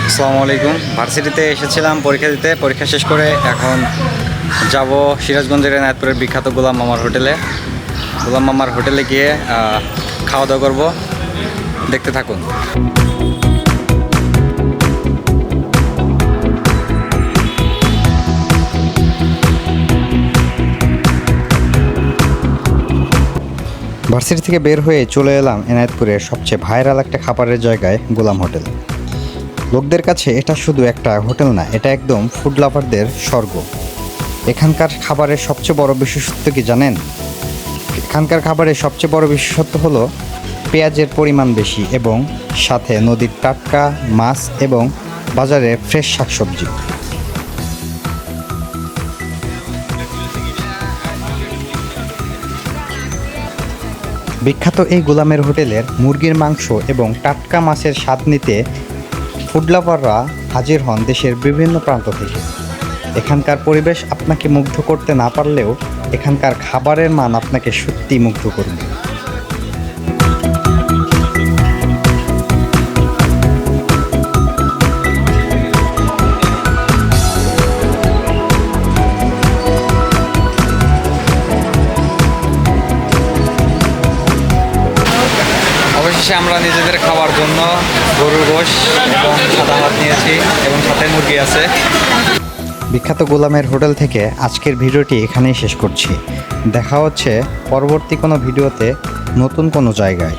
আসসালামু আলাইকুম। ভার্সিটিতে এসেছিলাম পরীক্ষা দিতে। পরীক্ষা শেষ করে এখন যাব সিরাজগঞ্জের এনায়েতপুরের বিখ্যাত গোলাম মামার হোটেলে। গোলাম মামার হোটেলে গিয়ে খাওয়া দাওয়া করব। দেখতে থাকুন। ভার্সিটি থেকে বের হয়ে চলে এলাম এনায়েতপুরের সবচেয়ে ভাইরাল একটা খাবারের জায়গায়, গোলাম হোটেল। লোকদের কাছে এটা শুধু একটা হোটেল না, এটা একদম ফুড লাভারদের স্বর্গ। এখানকার খাবারের সবচেয়ে বড় বিশেষত্ব কি জানেন? এখানকার খাবারের সবচেয়ে বড় বিশেষত্ব হলো পেঁয়াজের পরিমাণ বেশি এবং সাথে নদীর টাটকা মাছ এবং বাজারের ফ্রেশ শাকসবজি। বিখ্যাত এই গোলামের হোটেলের মুরগির মাংস এবং টাটকা মাছের স্বাদ নিতে ফুড লাভাররা হাজির হন দেশের বিভিন্ন প্রান্ত থেকে। এখানকার পরিবেশ আপনাকে মুগ্ধ করতে না পারলেও এখানকার খাবারের মান আপনাকে সত্যি মুগ্ধ করবে। অবশেষে আমরা নিজেদের খাওয়ার জন্য গরুর গোশ এবং সাদা ভাত নিয়েছি এবং সাথে মুরগি আছে। বিখ্যাত গোলামের হোটেল থেকে আজকের ভিডিওটি এখানেই শেষ করছি। দেখা হচ্ছে পরবর্তী কোনো ভিডিওতে নতুন কোনো জায়গায়।